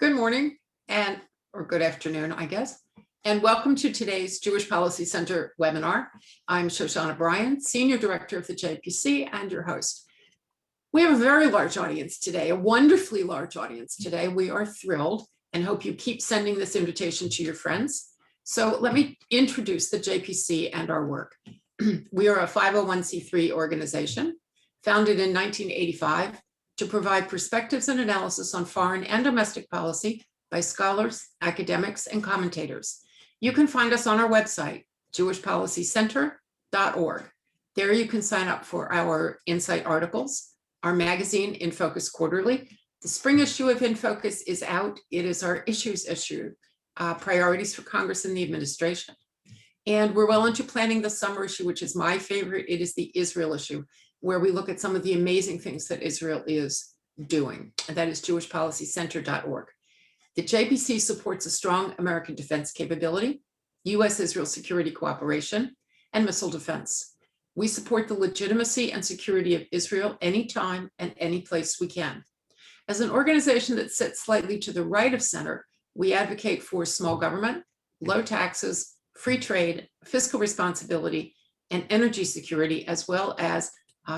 Good morning or good afternoon, I guess, and welcome to today's Jewish Policy Center webinar. I'm Shoshana Bryan, Senior Director of the JPC and your host. We have a very large audience today, a wonderfully large audience today. We are thrilled and hope you keep sending this invitation to your friends. So let me introduce the JPC and our work. We are a 501c3 organization founded in 1985 to provide perspectives and analysis on foreign and domestic policy by scholars, academics, and commentators. You can find us on our website, jewishpolicycenter.org. There you can sign up for our Insight articles, our magazine, In Focus Quarterly. The spring issue of In Focus is out. It is our issues issue, priorities for Congress and the administration. And we're well into planning the summer issue, which is my favorite. It is the Israel issue, where we look at some of the amazing things that Israel is doing, and that is jewishpolicycenter.org. The JPC supports a strong American defense capability, U.S.-Israel security cooperation, and missile defense. We support the legitimacy and security of Israel anytime and any place we can. As an organization that sits slightly to the right of center, we advocate for small government, low taxes, free trade, fiscal responsibility, and energy security, as well as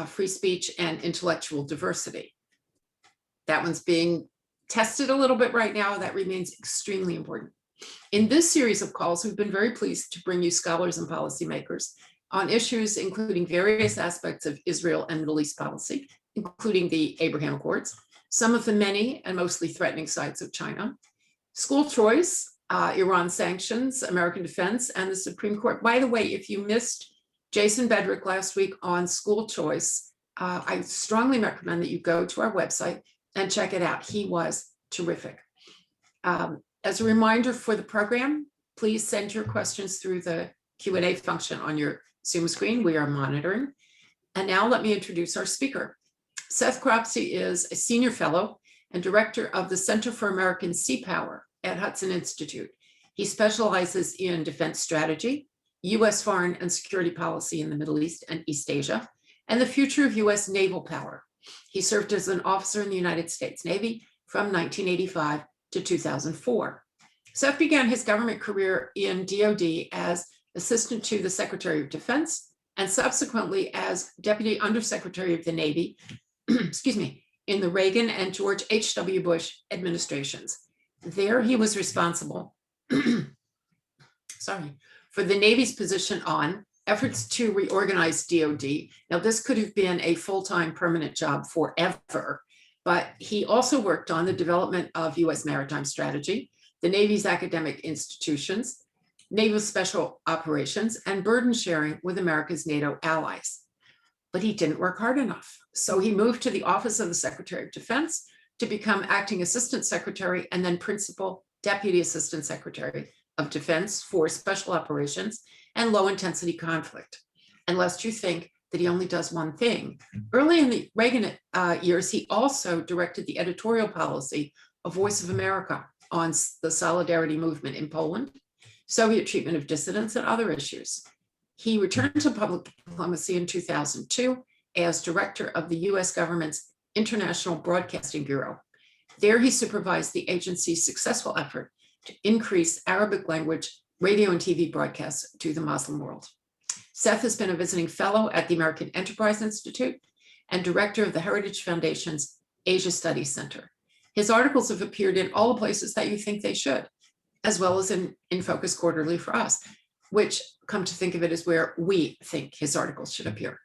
free speech and intellectual diversity. That one's being tested a little bit right now. That remains extremely important. In this series of calls, we've been very pleased to bring you scholars and policymakers on issues including various aspects of Israel and Middle East policy, including the Abraham Accords, some of the many and mostly threatening sides of China, school choice, Iran sanctions, American defense, and the Supreme Court. By the way, if you missed Jason Bedrick last week on school choice, I strongly recommend that you go to our website and check it out. He was terrific. As a reminder for the program, please send your questions through the Q&A function on your Zoom screen. We are monitoring. And now let me introduce our speaker. Seth Cropsey is a senior fellow and director of the Center for American Seapower at Hudson Institute. He specializes in defense strategy, U.S. foreign and security policy in the Middle East and East Asia, and the future of U.S. naval power. He served as an officer in the United States Navy from 1985 to 2004. Seth began his government career in DoD as assistant to the Secretary of Defense and subsequently as Deputy Undersecretary of the Navy, excuse me, in the Reagan and George H.W. Bush administrations. There he was responsible for the Navy's position on efforts to reorganize DoD. Now, this could have been a full-time permanent job forever, but he also worked on the development of U.S. Maritime Strategy, the Navy's academic institutions, Naval Special Operations, and burden sharing with America's NATO allies. But he didn't work hard enough. So he moved to the Office of the Secretary of Defense to become acting Assistant Secretary and then Principal Deputy Assistant Secretary of Defense for Special Operations and Low Intensity Conflict. And lest you think that he only does one thing, early in the Reagan years, he also directed the editorial policy of Voice of America on the solidarity movement in Poland, Soviet treatment of dissidents, and other issues. He returned to public diplomacy in 2002 as director of the US government's International Broadcasting Bureau. There he supervised the agency's successful effort to increase Arabic language radio and TV broadcasts to the Muslim world. Seth has been a visiting fellow at the American Enterprise Institute and director of the Heritage Foundation's Asia Studies Center. His articles have appeared in all the places that you think they should, as well as in Focus Quarterly for us, which, come to think of it, is where we think his articles should appear.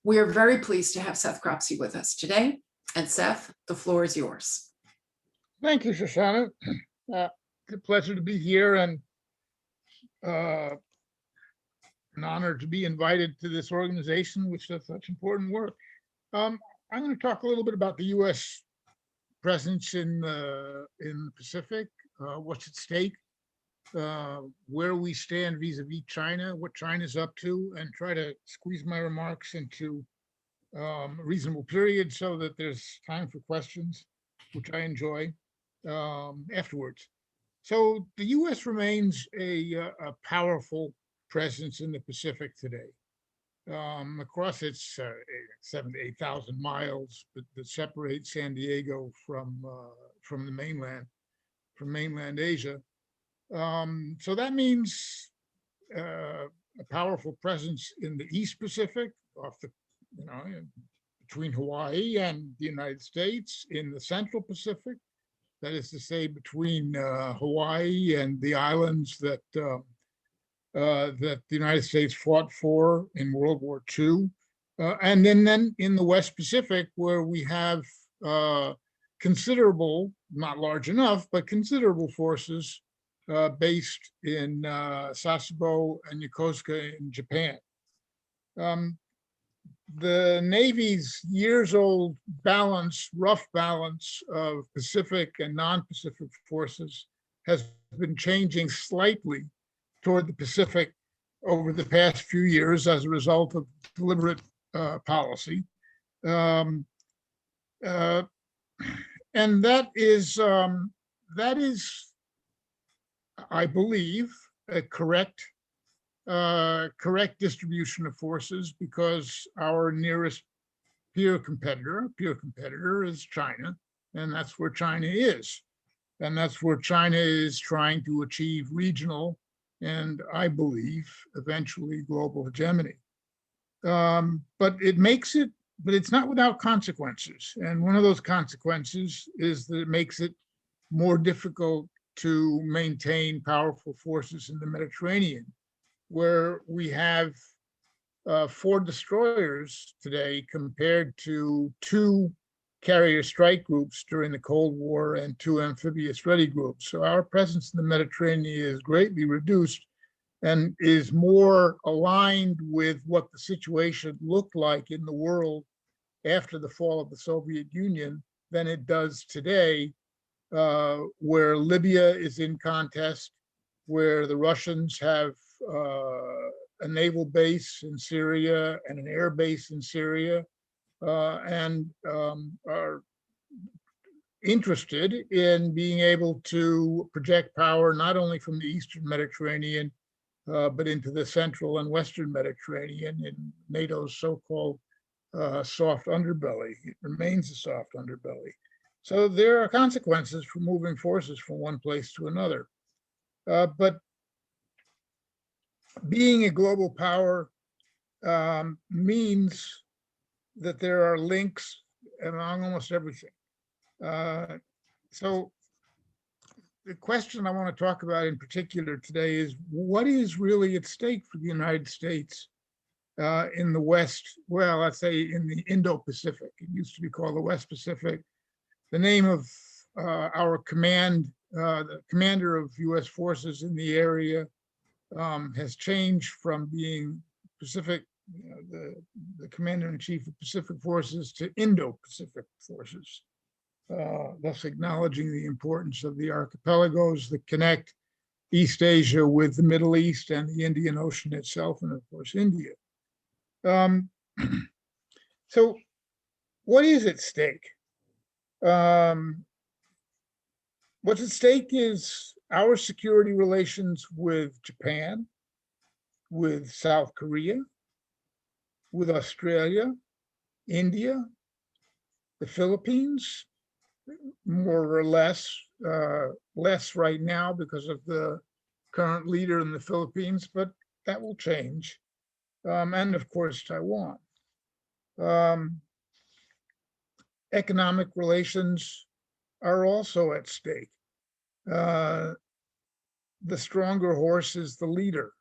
We are very pleased to have Seth Cropsey with us today. And Seth, the floor is yours. Thank you, Shoshana. It's a pleasure to be here and an honor to be invited to this organization, which does such important work. I'm going to talk a little bit about the U.S. presence in the Pacific, what's at stake, where we stand vis-a-vis China, what China's up to, and try to squeeze my remarks into a reasonable period so that there's time for questions, which I enjoy afterwards. So the U.S. remains a powerful presence in the Pacific today. Across its 7,000 to 8,000 miles that separate San Diego from the mainland. from mainland Asia. So that means a powerful presence in the East Pacific, off the, between Hawaii and the United States, in the Central Pacific, that is to say, between Hawaii and the islands that that the United States fought for in World War II, and then in the West Pacific, where we have considerable, not large enough, but considerable forces based in Sasebo and Yokosuka in Japan. The Navy's years-old balance, rough balance of Pacific and non-Pacific forces has been changing slightly toward the Pacific over the past few years as a result of deliberate policy. And that is, I believe, a correct distribution of forces, because our nearest peer competitor is China, and that's where China is. And that's where China is trying to achieve regional and, I believe, eventually global hegemony. But it's not without consequences. And one of those consequences is that it makes it more difficult to maintain powerful forces in the Mediterranean, where we have 4 destroyers today compared to 2 carrier strike groups during the Cold War and 2 amphibious ready groups. So our presence in the Mediterranean is greatly reduced and is more aligned with what the situation looked like in the world after the fall of the Soviet Union than it does today, where Libya is in contest, where the Russians have a naval base in Syria and an air base in Syria, and are interested in being able to project power not only from the Eastern Mediterranean, but into the Central and Western Mediterranean in NATO's so-called soft underbelly. It remains a soft underbelly. So there are consequences for moving forces from one place to another. But being a global power means that there are links among almost everything. So the question I want to talk about in particular today is, what is really at stake for the United States in the West? Well, let's say in the Indo-Pacific. It used to be called the West Pacific. The name of our command, the commander of US forces in the area, has changed from being Pacific, the commander-in-chief of Pacific forces, to Indo-Pacific forces, thus acknowledging the importance of the archipelagos that connect East Asia with the Middle East and the Indian Ocean itself, and of course, India. So what is at stake? What's at stake is our security relations with Japan, with South Korea, with Australia, India, the Philippines, more or less, less right now because of the current leader in the Philippines, but that will change. And of course, Taiwan. Economic relations are also at stake. The stronger horse is the leader.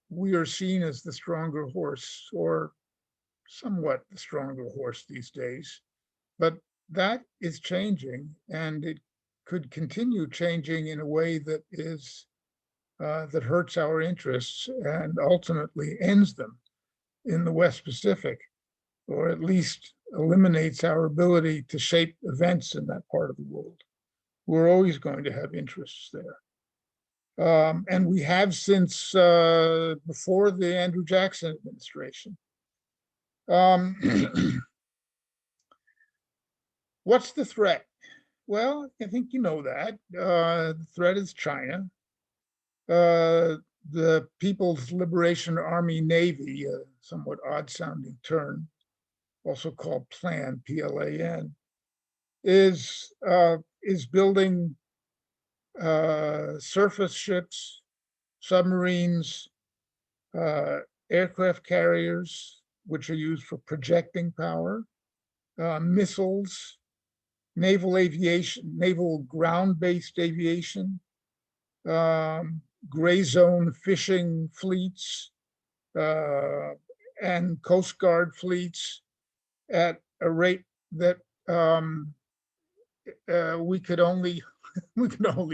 We are seen as the stronger horse, or somewhat the stronger horse these days, but that is changing, and it could continue changing in a way that is that hurts our interests and ultimately ends them in the West Pacific, or at least eliminates our ability to shape events in that part of the world. We're always going to have interests there. And we have since before the Andrew Jackson administration. What's the threat? Well, I think you know that. The threat is China. The People's Liberation Army Navy, a somewhat odd-sounding term, also called PLAN, P-L-A-N, is building surface ships, submarines, aircraft carriers, which are used for projecting power, missiles, naval aviation, naval ground-based aviation, gray zone fishing fleets, and Coast Guard fleets at a rate that we could only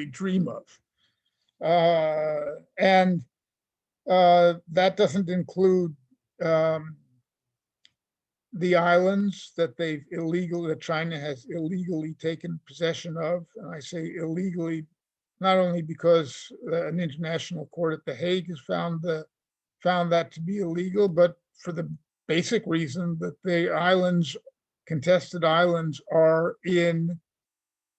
dream of. And that doesn't include the islands that China has illegally taken possession of. And I say illegally, not only because an international court at The Hague has found that to be illegal, but for the basic reason that the contested islands, are in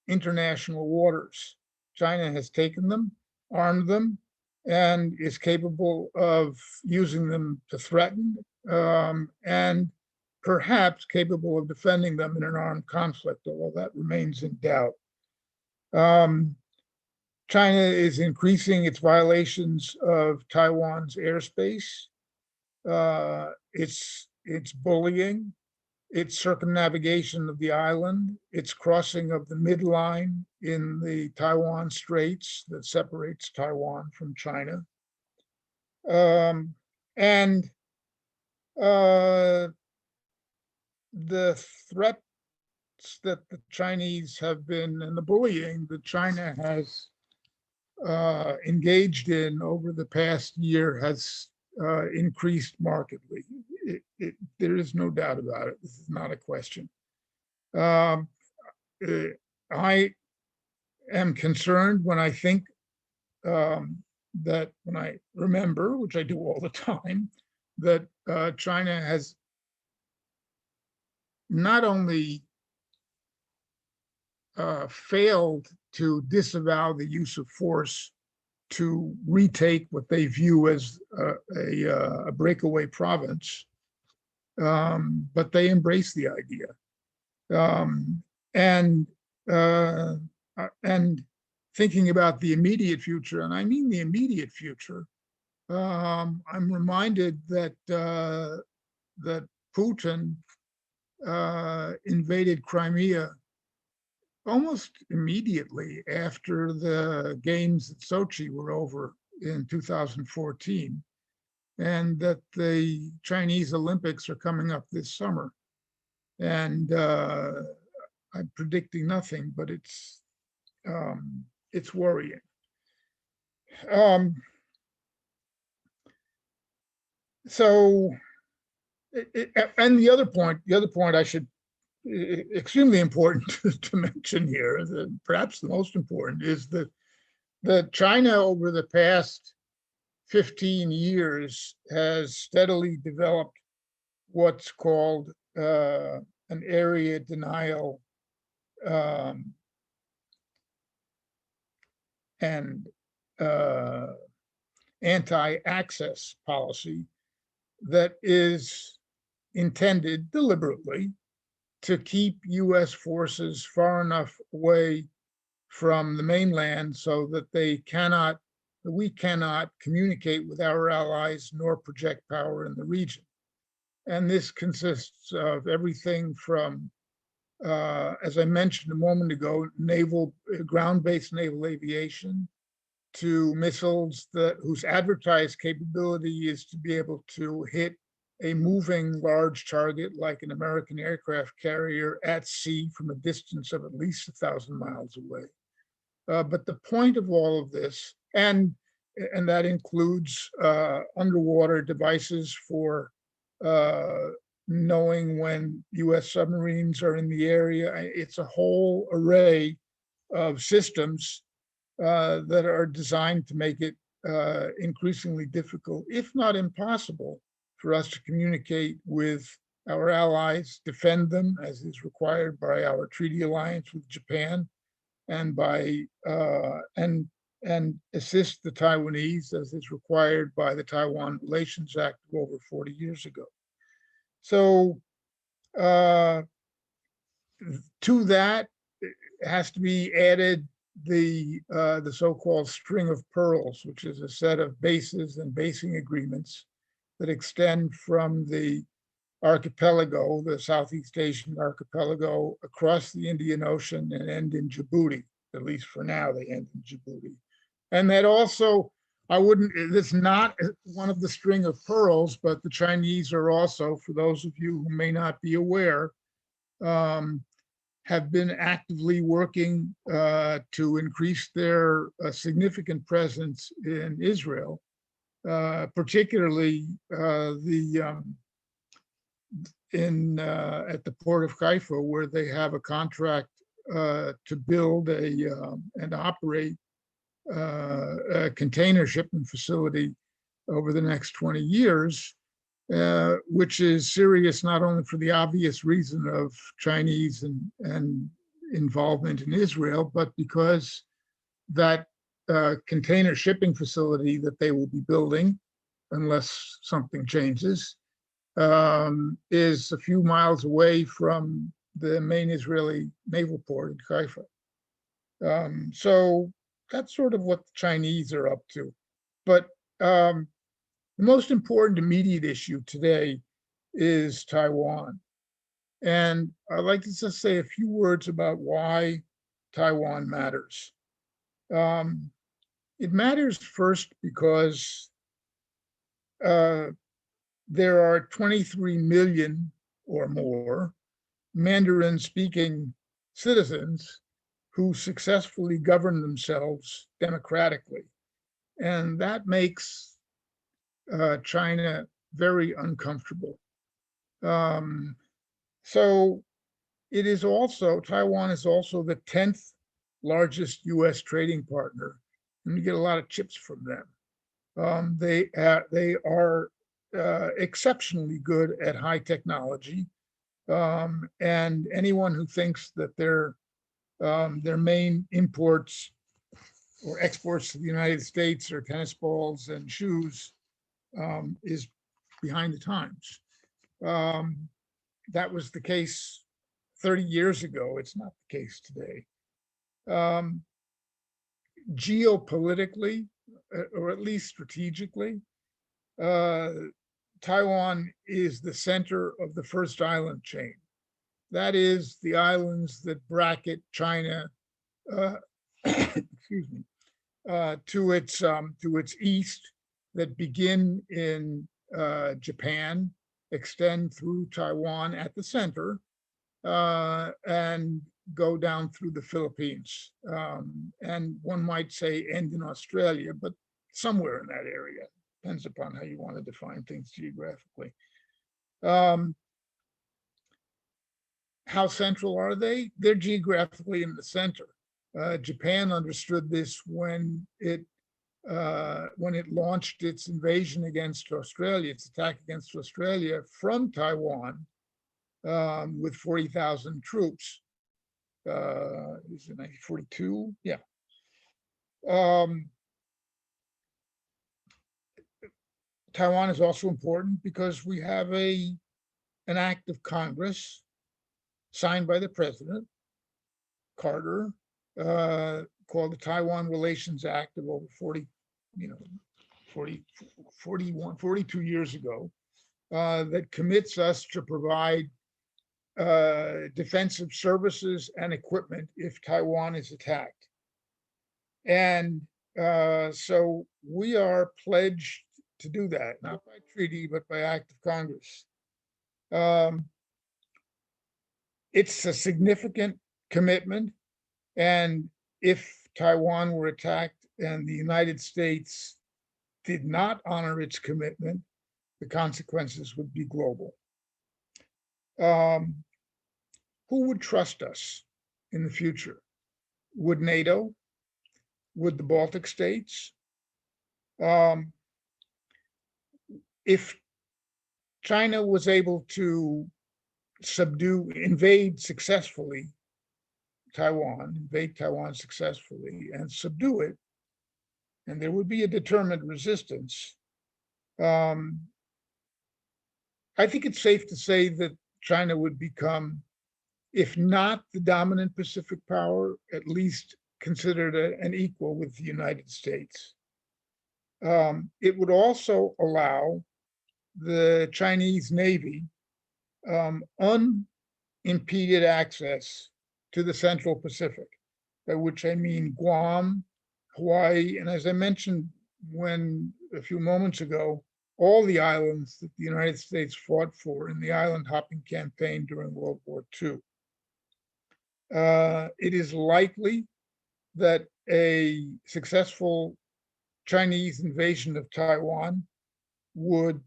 international waters. China has taken them, armed them, and is capable of using them to threaten, and perhaps capable of defending them in an armed conflict, although that remains in doubt. China is increasing its violations of Taiwan's airspace, its bullying, its circumnavigation of the island, its crossing of the midline in the Taiwan Straits that separates Taiwan from China. And the threats that the Chinese have been, and the bullying that China has engaged in over the past year has increased markedly. There is no doubt about it. This is not a question. I am concerned when I think that when I remember, which I do all the time, that China has not only failed to disavow the use of force to retake what they view as a breakaway province, but they embrace the idea. And thinking about the immediate future, and I mean the immediate future, I'm reminded that that Putin invaded Crimea almost immediately after the games at Sochi were over in 2014, and that the Chinese Olympics are coming up this summer. And I'm predicting nothing, but it's worrying. And the other point I should, extremely important to mention here, perhaps the most important, is that China over the past 15 years has steadily developed what's called an area denial and anti-access policy that is intended deliberately to keep US forces far enough away from the mainland so that we cannot communicate with our allies nor project power in the region. And this consists of everything from, as I mentioned a moment ago, ground-based naval aviation, to missiles whose advertised capability is to be able to hit a moving large target like an American aircraft carrier at sea from a distance of at least 1,000 miles away. But the point of all of this, and that includes underwater devices for knowing when US submarines are in the area. It's a whole array of systems that are designed to make it increasingly difficult, if not impossible, for us to communicate with our allies, defend them as is required by our treaty alliance with Japan, and by and assist the Taiwanese as is required by the Taiwan Relations Act of over 40 years ago. So to that has to be added the so-called string of pearls, which is a set of bases and basing agreements that extend from the archipelago, the Southeast Asian archipelago, across the Indian Ocean and end in Djibouti. At least for now, they end in Djibouti. And that also, it's not one of the string of pearls, but the Chinese are also, for those of you who may not be aware, have been actively working to increase their significant presence in Israel, particularly at the port of Haifa, where they have a contract to build and operate a container shipping facility over the next 20 years, which is serious not only for the obvious reason of Chinese and involvement in Israel, but because that container shipping facility that they will be building, unless something changes, is a few miles away from the main Israeli naval port in Haifa. So that's sort of what the Chinese are up to. But the most important immediate issue today is Taiwan. And I'd like to just say a few words about why Taiwan matters. It matters first because there are 23 million or more Mandarin-speaking citizens who successfully govern themselves democratically. And that makes China very uncomfortable. So it is also, Taiwan is also the 10th largest US trading partner, and you get a lot of chips from them. They are exceptionally good at high technology, and anyone who thinks that their main imports or exports to the United States are tennis balls and shoes is behind the times. That was the case 30 years ago. It's not the case today. Geopolitically, or at least strategically, Taiwan is the center of the first island chain. That is the islands that bracket China, excuse me, to its east, that begin in Japan, extend through Taiwan at the center, and go down through the Philippines. And one might say end in Australia, but somewhere in that area. Depends upon how you want to define things geographically. How central are they? They're geographically in the center. Japan understood this when it launched its invasion against Australia, its attack against Australia from Taiwan with 40,000 troops. Is it 1942? Yeah. Taiwan is also important because we have an act of Congress signed by the president, Carter, called the Taiwan Relations Act of over 42 years ago, that commits us to provide defensive services and equipment if Taiwan is attacked. And so we are pledged to do that, not by treaty, but by act of Congress. It's a significant commitment. And if Taiwan were attacked and the United States did not honor its commitment, the consequences would be global. Who would trust us in the future? Would NATO? Would the Baltic states? If China was able to invade Taiwan successfully and subdue it, and there would be a determined resistance, I think it's safe to say that China would become, if not the dominant Pacific power, at least considered an equal with the United States. It would also allow the Chinese Navy unimpeded access to the Central Pacific, by which I mean Guam, Hawaii, and as I mentioned a few moments ago, all the islands that the United States fought for in the island hopping campaign during World War II. It is likely that a successful Chinese invasion of Taiwan would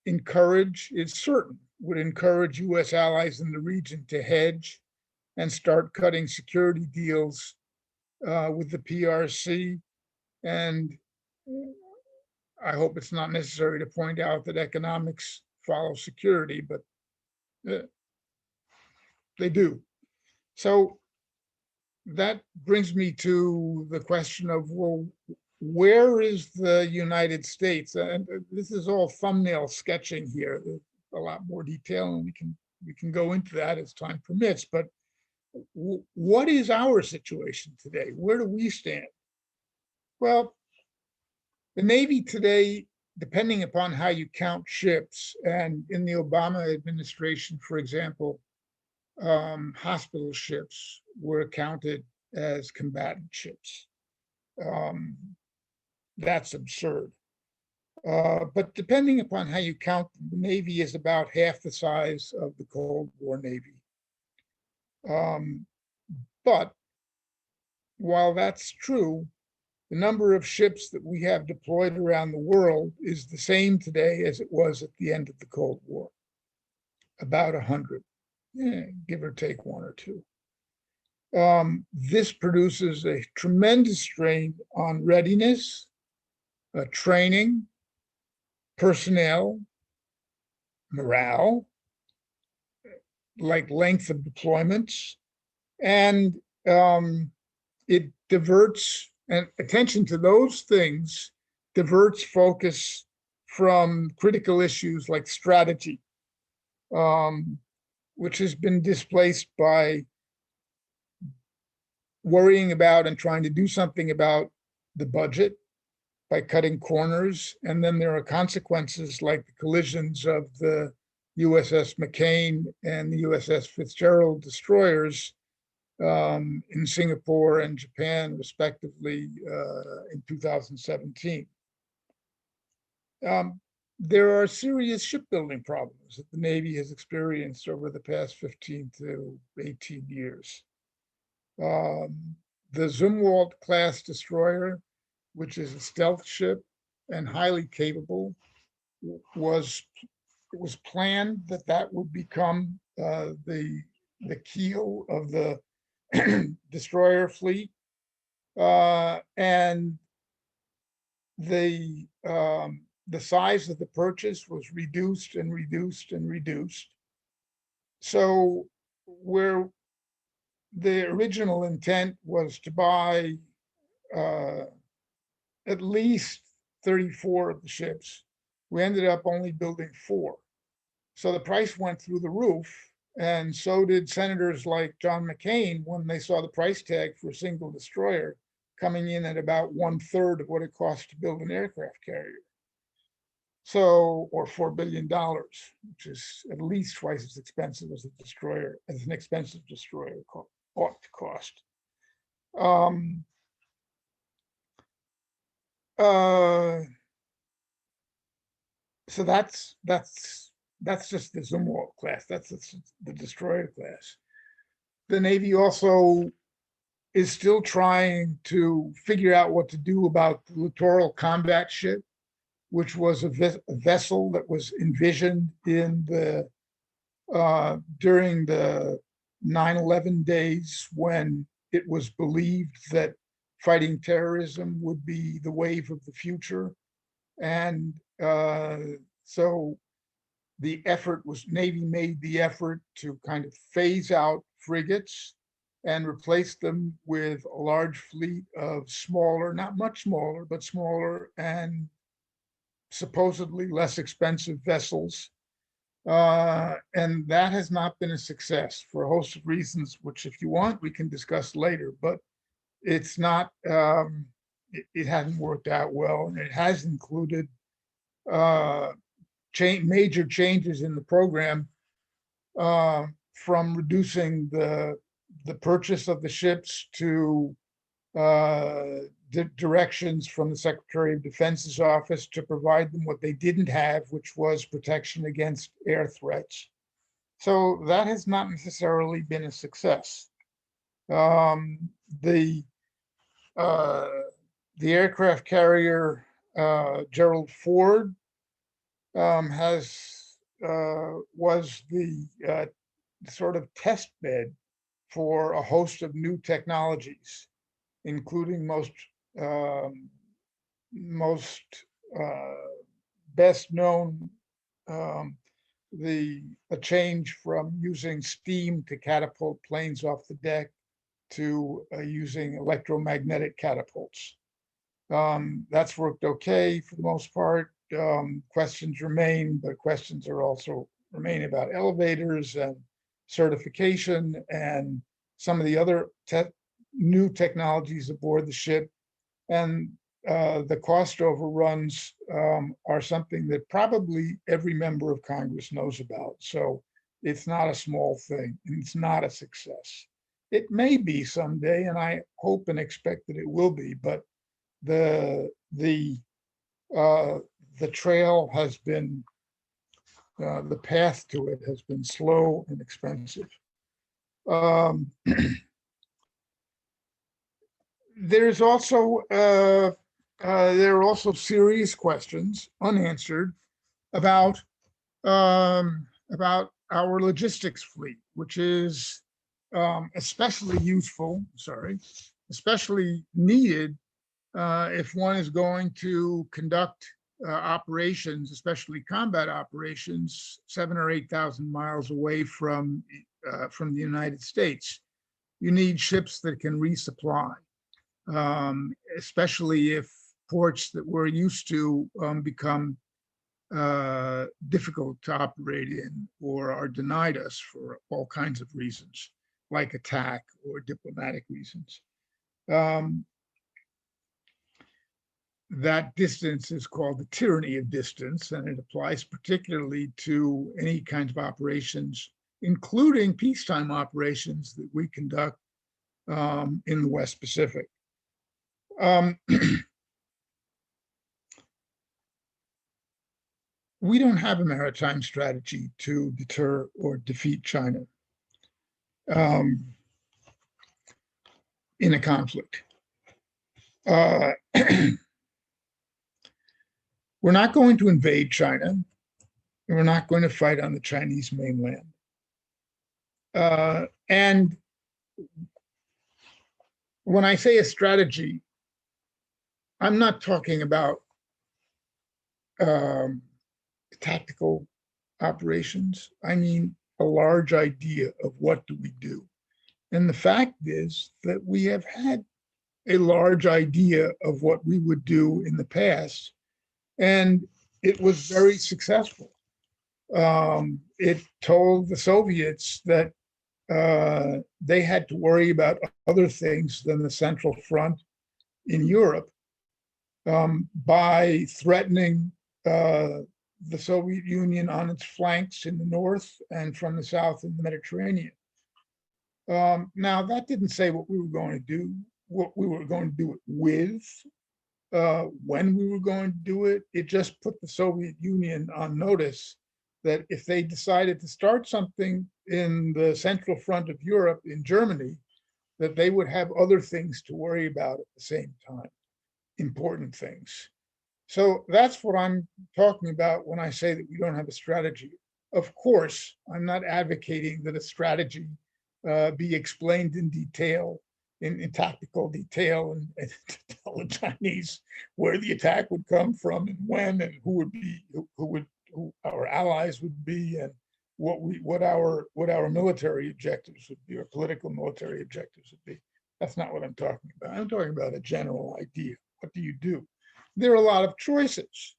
encourage US allies in the region to hedge and start cutting security deals with the PRC. And I hope it's not necessary to point out that economics follow security, but they do. So that brings me to the question of, well, where is the United States? And this is all thumbnail sketching here. There's a lot more detail, and we can go into that as time permits. But what is our situation today? Where do we stand? Well, the Navy today, depending upon how you count ships, and in the Obama administration, for example, hospital ships were counted as combatant ships. That's absurd. But depending upon how you count them, the Navy is about half the size of the Cold War Navy. But while that's true, the number of ships that we have deployed around the world is the same today as it was at the end of the Cold War, about 100, give or take one or two. This produces a tremendous strain on readiness, training, personnel, morale, like length of deployments, and it diverts, and attention to those things diverts focus from critical issues like strategy, which has been displaced by worrying about and trying to do something about the budget by cutting corners. And then there are consequences like the collisions of the USS McCain and the USS Fitzgerald destroyers in Singapore and Japan, respectively, in 2017. There are serious shipbuilding problems that the Navy has experienced over the past 15 to 18 years. The Zumwalt class destroyer, which is a stealth ship and highly capable, it was planned that would become the keel of the destroyer fleet, and the size of the purchase was reduced and reduced and reduced. So where the original intent was to buy at least 34 of the ships, we ended up only building 4. So the price went through the roof, and so did senators like John McCain when they saw the price tag for a single destroyer coming in at about 1/3 of what it costs to build an aircraft carrier. So, or $4 billion, which is at least twice as expensive as an expensive destroyer ought to cost. So that's just the Zumwalt class. That's the destroyer class. The Navy also is still trying to figure out what to do about the Littoral combat ship, which was a vessel that was envisioned in during the 9/11 days, when it was believed that fighting terrorism would be the wave of the future. And so the effort was, Navy made the effort to kind of phase out frigates and replace them with a large fleet of smaller, not much smaller, but smaller and supposedly less expensive vessels. And that has not been a success for a host of reasons, which if you want, we can discuss later. But it's not, it hasn't worked out well, and it has included major changes in the program, from reducing the purchase of the ships to directions from the Secretary of Defense's office to provide them what they didn't have, which was protection against air threats. So that has not necessarily been a success. The aircraft carrier Gerald Ford was the sort of test bed for a host of new technologies, including best known, a change from using steam to catapult planes off the deck to using electromagnetic catapults. That's worked okay for the most part. Questions remain, but questions are also remain about elevators and certification and some of the other new technologies aboard the ship. And the cost overruns are something that probably every member of Congress knows about. So it's not a small thing, and it's not a success. It may be someday, and I hope and expect that it will be, but the trail has been, the path to it has been slow and expensive. There's also there are also serious questions unanswered about our logistics fleet, which is especially useful, especially needed if one is going to conduct operations, especially combat operations, 7,000 or 8,000 miles away from the United States. You need ships that can resupply, especially if ports that we're used to become difficult to operate in or are denied us for all kinds of reasons, like attack or diplomatic reasons. That distance is called the tyranny of distance, and it applies particularly to any kinds of operations, including peacetime operations that we conduct in the West Pacific. We don't have a maritime strategy to deter or defeat China in a conflict. We're not going to invade China, and we're not going to fight on the Chinese mainland. And when I say a strategy, I'm not talking about tactical operations. I mean a large idea of what do we do. And the fact is that we have had a large idea of what we would do in the past, and it was very successful. It told the Soviets that they had to worry about other things than the Central Front in Europe by threatening the Soviet Union on its flanks in the north and from the south in the Mediterranean. Now, that didn't say what we were going to do, what we were going to do it with, when we were going to do it. It just put the Soviet Union on notice that if they decided to start something in the central front of Europe, in Germany, that they would have other things to worry about at the same time, important things. So that's what I'm talking about when I say that we don't have a strategy. Of course, I'm not advocating that a strategy be explained in detail, in tactical detail, and to tell the Chinese where the attack would come from and when, and who our allies would be, and what our military objectives would be, or political military objectives would be. That's not what I'm talking about. I'm talking about a general idea. What do you do? There are a lot of choices.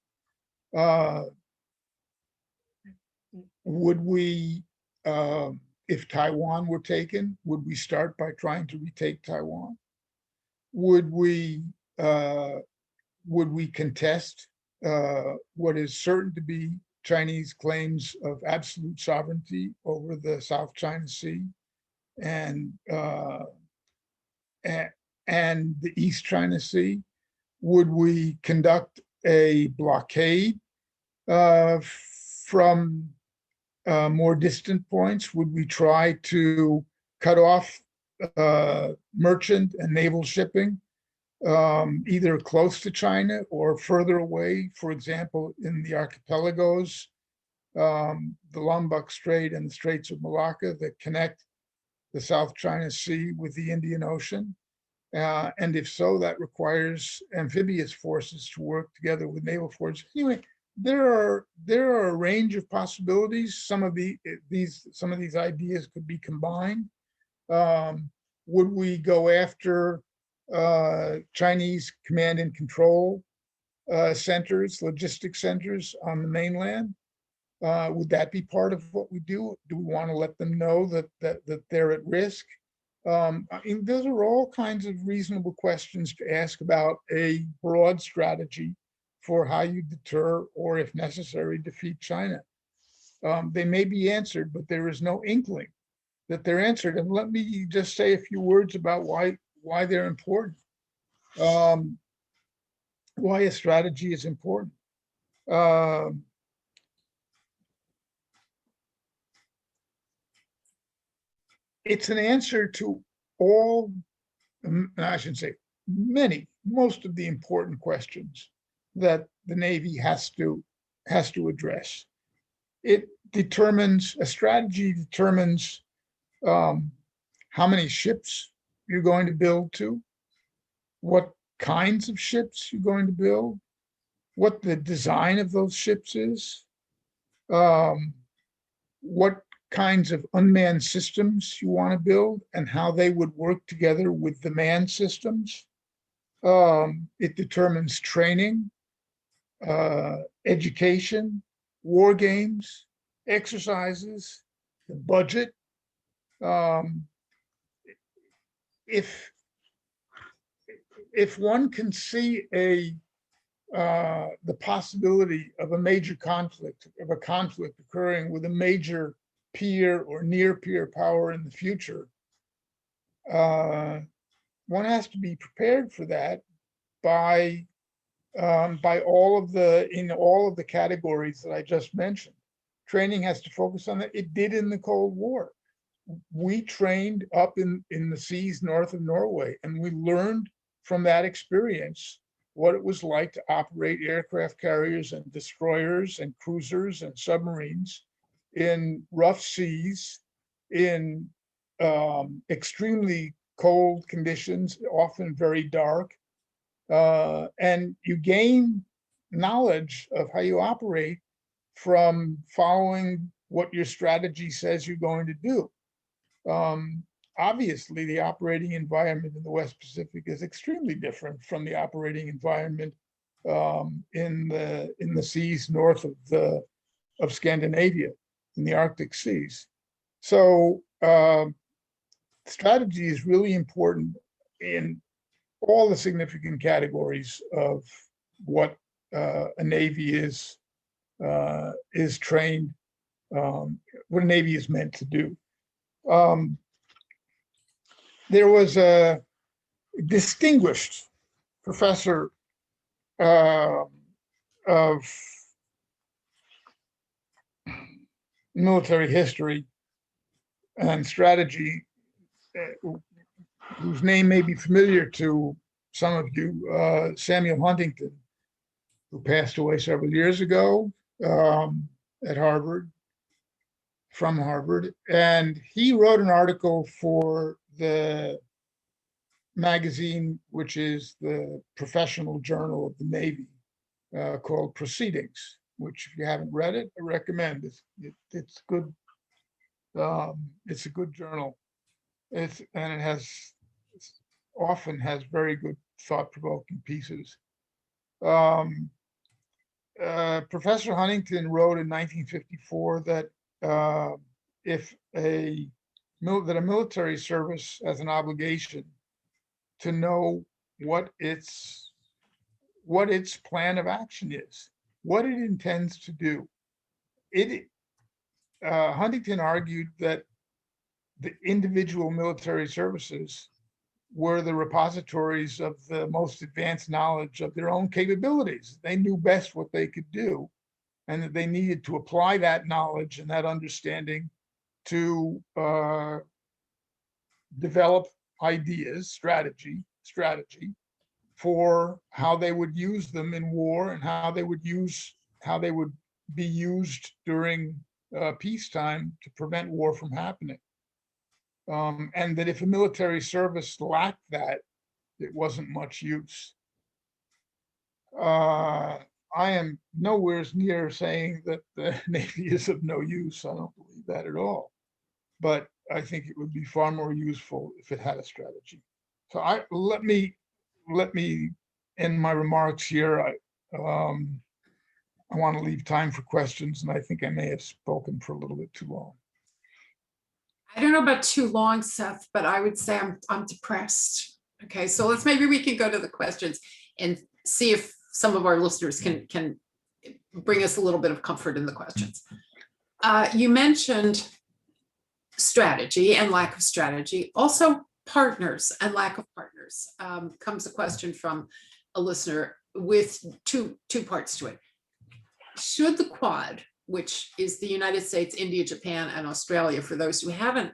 Would we, if Taiwan were taken, would we start by trying to retake Taiwan? would we contest what is certain to be Chinese claims of absolute sovereignty over the South China Sea and the East China Sea? Would we conduct a blockade from more distant points? Would we try to cut off merchant and naval shipping either close to China or further away, for example, in the archipelagos, the Lombok Strait and the Straits of Malacca that connect the South China Sea with the Indian Ocean? And if so, that requires amphibious forces to work together with naval forces. Anyway, there are a range of possibilities. Some of these ideas could be combined. Would we go after Chinese command and control centers, logistics centers on the mainland? Would that be part of what we do? Do we want to let them know that they're at risk? I mean, those are all kinds of reasonable questions to ask about a broad strategy for how you deter or, if necessary, defeat China. They may be answered, but there is no inkling that they're answered. And let me just say a few words about why they're important, why a strategy is important. It's an answer to all, I shouldn't say many, most of the important questions that the Navy has to address. A strategy determines how many ships you're going to build to, what kinds of ships you're going to build, what the design of those ships is, what kinds of unmanned systems you want to build and how they would work together with the manned systems. It determines training, education, war games, exercises, the budget. If one can see the possibility of a major conflict, of a conflict occurring with a major peer or near peer power in the future, one has to be prepared for that by all of the categories that I just mentioned. Training has to focus on that. It did in the Cold War. We trained up in the seas north of Norway, and we learned from that experience what it was like to operate aircraft carriers and destroyers and cruisers and submarines in rough seas, in extremely cold conditions, often very dark. And you gain knowledge of how you operate from following what your strategy says you're going to do. Obviously, the operating environment in the West Pacific is extremely different from the operating environment in the seas north of Scandinavia, in the Arctic seas. So strategy is really important in all the significant categories of what a Navy is trained, what a Navy is meant to do. There was a distinguished professor of military history and strategy, whose name may be familiar to some of you, Samuel Huntington, who passed away several years ago at Harvard, from Harvard. And he wrote an article for the magazine, which is the professional journal of the Navy, called Proceedings, which, if you haven't read it, I recommend. It's good. It's a good journal. It often has very good thought-provoking pieces. Professor Huntington wrote in 1954 that that a military service has an obligation to know what its plan of action is, what it intends to do. Huntington argued that the individual military services were the repositories of the most advanced knowledge of their own capabilities. They knew best what they could do, and that they needed to apply that knowledge and that understanding to develop ideas, strategy for how they would use them in war and how they would be used during peacetime to prevent war from happening. And that if a military service lacked that, it wasn't much use. I am nowhere near saying that the Navy is of no use. I don't believe that at all. But I think it would be far more useful if it had a strategy. So let me end my remarks here. I want to leave time for questions, and I think I may have spoken for a little bit too long. I don't know about too long, Seth, but I would say I'm depressed. Okay, so maybe we can go to the questions and see if some of our listeners can bring us a little bit of comfort in the questions. You mentioned strategy and lack of strategy, also partners and lack of partners. Comes a question from a listener with two parts to it. Should the Quad, which is the United States, India, Japan, and Australia, for those who haven't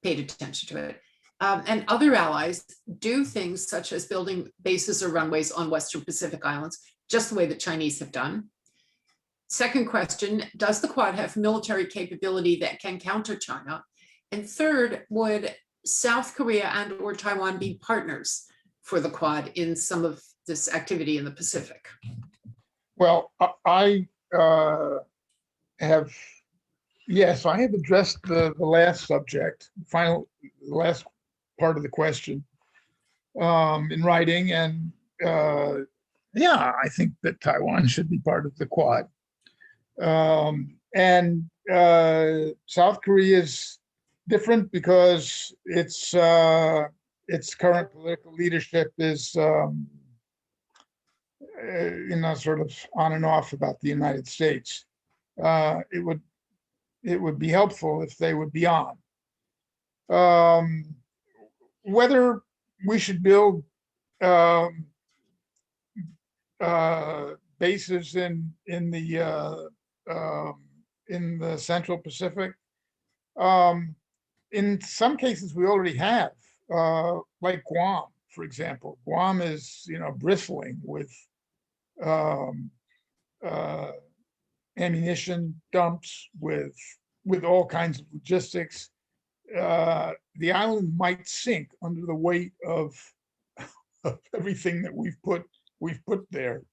paid attention to it, and other allies, do things such as building bases or runways on Western Pacific Islands, just the way the Chinese have done? Second question, does the Quad have military capability that can counter China? And third, would South Korea and or Taiwan be partners for the Quad in some of this activity in the Pacific? Well, I have addressed the last subject, the last part of the question in writing, and I think that Taiwan should be part of the Quad. And South Korea is different because its current political leadership is sort of on and off about the United States. It would be helpful if they would be on. Whether we should build bases in the Central Pacific, in some cases we already have, like Guam, for example. Guam is bristling with ammunition dumps, with all kinds of logistics. The island might sink under the weight of everything that we've put there.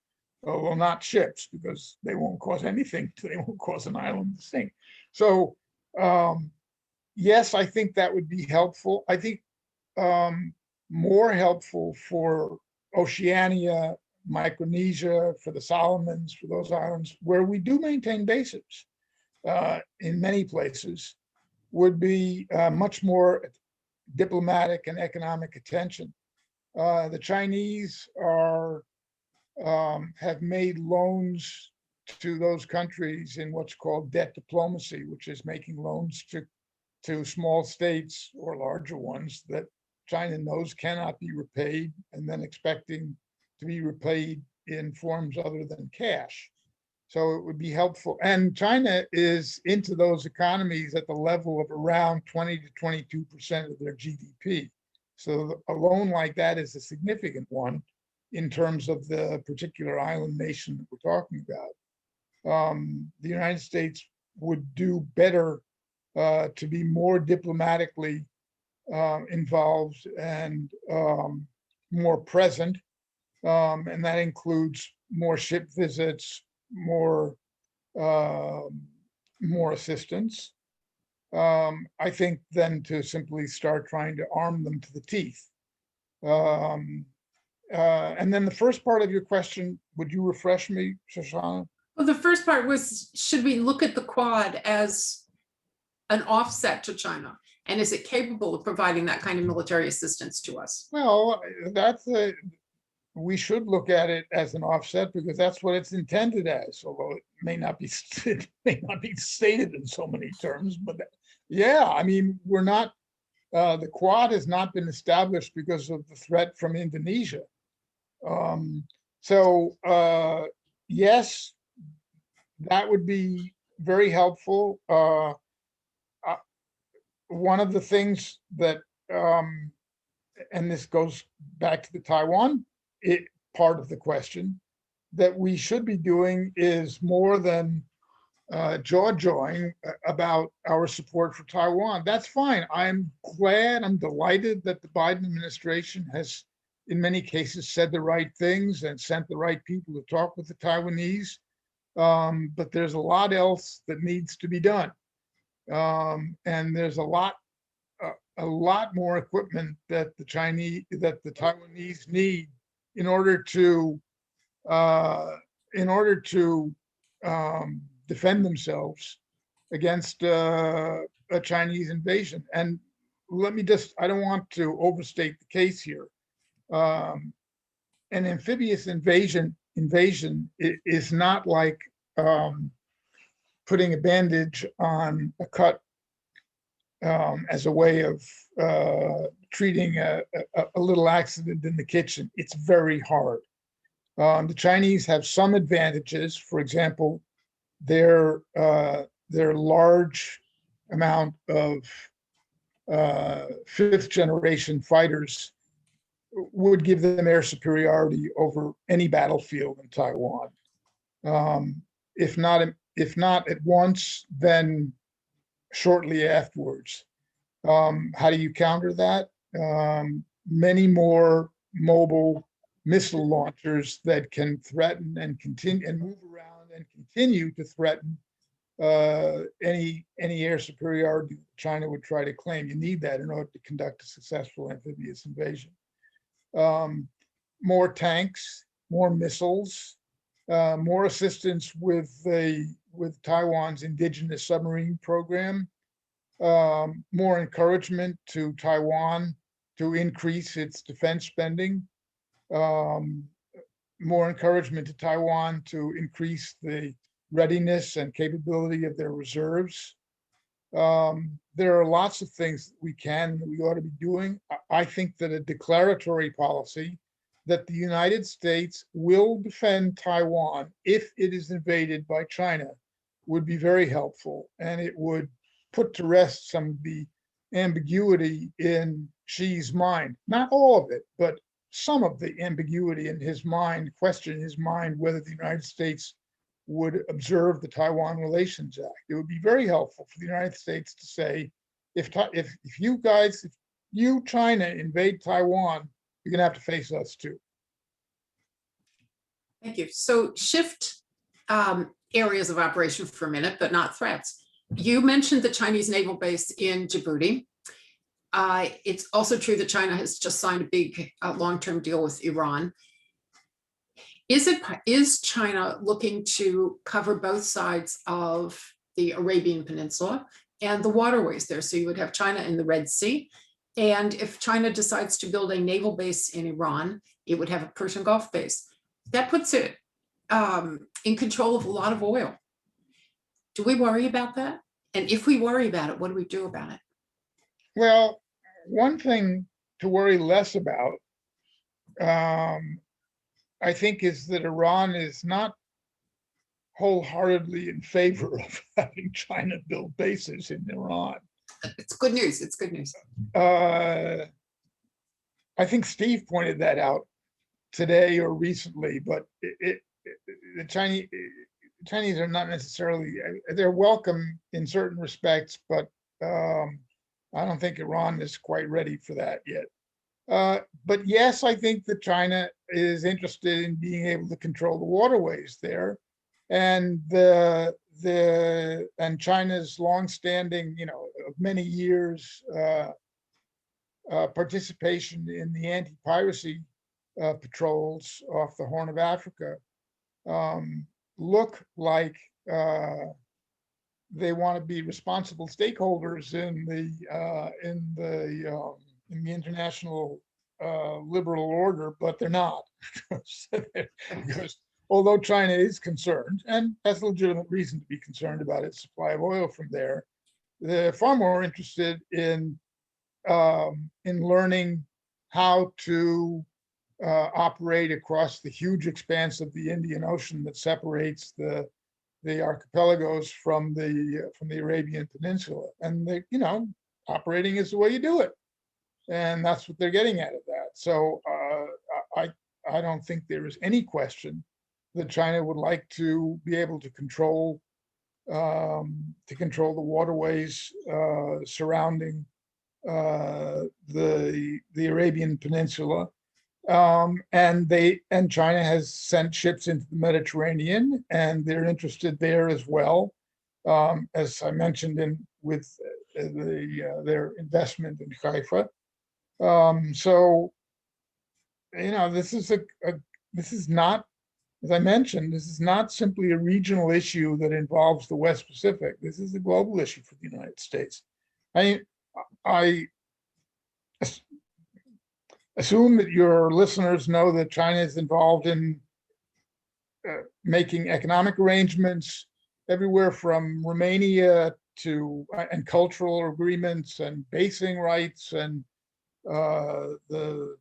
Well, not ships, because they won't cause anything. They won't cause an island to sink. So yes, I think that would be helpful. I think more helpful for Oceania, Micronesia, for the Solomons, for those islands where we do maintain bases in many places, would be much more diplomatic and economic attention. The Chinese have made loans to those countries in what's called debt diplomacy, which is making loans to small states or larger ones that China knows cannot be repaid, and then expecting to be repaid in forms other than cash. So it would be helpful. And China is into those economies at the level of around 20 to 22% of their GDP. So a loan like that is a significant one in terms of the particular island nation that we're talking about. The United States would do better to be more diplomatically involved and more present. And that includes more ship visits, more assistance. I think then to simply start trying to arm them to the teeth. And then the first part of your question, would you refresh me, Shoshana? Well, the first part was, should we look at the Quad as an offset to China? And is it capable of providing that kind of military assistance to us? Well, that's we should look at it as an offset because that's what it's intended as, although it may not be, it may not be stated in so many terms, but yeah, I mean, we're not, the Quad has not been established because of the threat from Indonesia. So yes, that would be very helpful. One of the things that, and this goes back to the Taiwan part of the question, that we should be doing is more than jaw-jawing about our support for Taiwan. That's fine. I'm glad, I'm delighted that the Biden administration has, in many cases, said the right things and sent the right people to talk with the Taiwanese. But there's a lot else that needs to be done. And there's a lot more equipment that the Taiwanese need in order to defend themselves against a Chinese invasion. And let me just, I don't want to overstate the case here. An amphibious invasion is not like putting a bandage on a cut as a way of treating a little accident in the kitchen. It's very hard. The Chinese have some advantages. For example, their large amount of fifth generation fighters would give them air superiority over any battlefield in Taiwan. If not at once, then shortly afterwards. How do you counter that? Many more mobile missile launchers that can threaten and continue and move around and continue to threaten any air superiority China would try to claim. You need that in order to conduct a successful amphibious invasion. More tanks, more missiles, more assistance with Taiwan's indigenous submarine program, more encouragement to Taiwan to increase its defense spending, more encouragement to Taiwan to increase the readiness and capability of their reserves. There are lots of things we ought to be doing. I think that a declaratory policy that the United States will defend Taiwan if it is invaded by China would be very helpful, and it would put to rest some of the ambiguity in Xi's mind. Not all of it, but some of the ambiguity in his mind, question in his mind whether the United States would observe the Taiwan Relations Act. It would be very helpful for the United States to say, if you, China, invade Taiwan, you're gonna have to face us too. Thank you. So shift areas of operation for a minute, but not threats. You mentioned the Chinese naval base in Djibouti. It's also true that China has just signed a big long-term deal with Iran. Is China looking to cover both sides of the Arabian Peninsula and the waterways there? So you would have China in the Red Sea. And if China decides to build a naval base in Iran, it would have a Persian Gulf base. That puts it in control of a lot of oil. Do we worry about that? And if we worry about it, what do we do about it? Well, one thing to worry less about, I think, is that Iran is not wholeheartedly in favor of having China build bases in Iran. It's good news. It's good news. I think Steve pointed that out today or recently, but the Chinese are not necessarily, they're welcome in certain respects, but I don't think Iran is quite ready for that yet. But yes, I think that China is interested in being able to control the waterways there, and China's longstanding, of many years participation in the anti-piracy patrols off the Horn of Africa look like they want to be responsible stakeholders in the international liberal order, but they're not. Because although China is concerned, and has legitimate reason to be concerned about its supply of oil from there, they're far more interested in learning how to operate across the huge expanse of the Indian Ocean that separates the archipelagos from the Arabian Peninsula. And they, operating is the way you do it. And that's what they're getting at that. So I don't think there is any question that China would like to be able to control the waterways surrounding the Arabian Peninsula. And China has sent ships into the Mediterranean, and they're interested there as well. As I mentioned with their investment in Haifa. So, this is not, as I mentioned, this is not simply a regional issue that involves the West Pacific. This is a global issue for the United States. I assume that your listeners know that China is involved in making economic arrangements everywhere from Romania and cultural agreements and basing rights and the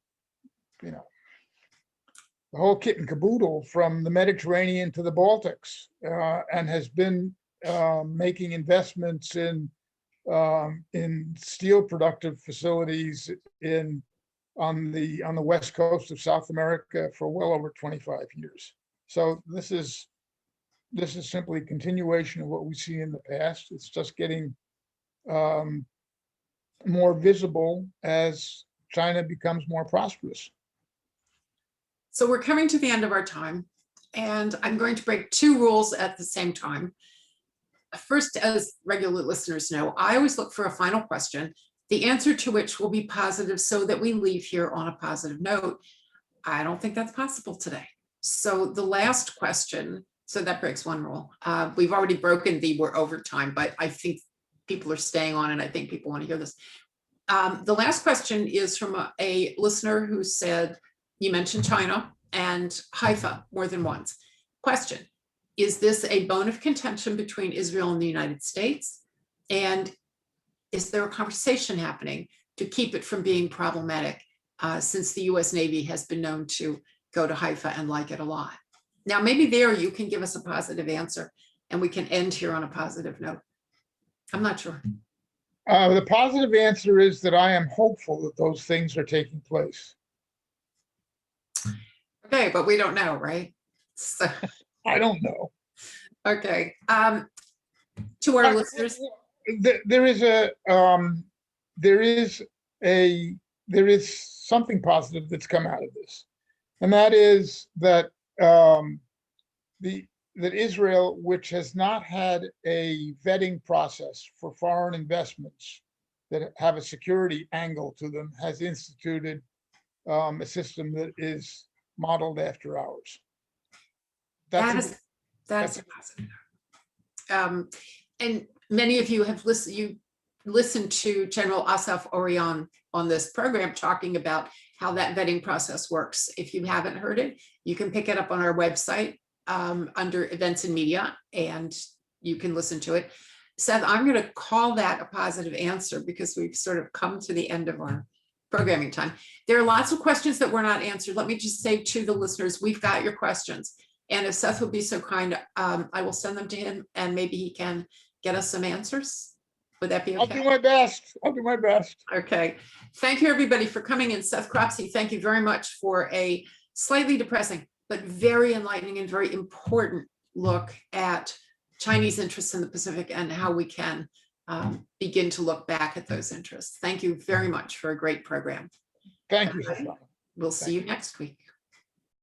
whole kit and caboodle from the Mediterranean to the Baltics, and has been making investments in steel productive facilities on the west coast of South America for well over 25 years. So this is simply a continuation of what we see in the past. It's just getting more visible as China becomes more prosperous. So we're coming to the end of our time, and I'm going to break two rules at the same time. First, as regular listeners know, I always look for a final question, the answer to which will be positive so that we leave here on a positive note. I don't think that's possible today. So the last question, so that breaks one rule. We've already broken we're over time, but I think people are staying on, and I think people want to hear this. The last question is from a listener who said, you mentioned China and Haifa more than once. Question, is this a bone of contention between Israel and the United States? And is there a conversation happening to keep it from being problematic, since the US Navy has been known to go to Haifa and like it a lot? Now, maybe there you can give us a positive answer and we can end here on a positive note. I'm not sure. The positive answer is that I am hopeful that those things are taking place. Okay, but we don't know, right? So I don't know. Okay. To our listeners, there is something positive that's come out of this, and that is that that Israel, which has not had a vetting process for foreign investments that have a security angle to them, has instituted a system that is modeled after ours. that's a positive. And many of you have listened to General Asaf Orion on this program talking about how that vetting process works. If you haven't heard it, you can pick it up on our website under events and media, and you can listen to it. Seth, I'm going to call that a positive answer because we've sort of come to the end of our programming time. There are lots of questions that were not answered. Let me just say to the listeners, we've got your questions. And if Seth would be so kind, I will send them to him and maybe he can get us some answers. Would that be okay? I'll do my best. I'll do my best. Okay. Thank you, everybody, for coming in. Seth Cropsey, thank you very much for a slightly depressing, but very enlightening and very important look at Chinese interests in the Pacific and how we can begin to look back at those interests. Thank you very much for a great program. Thank you. We'll see you next week.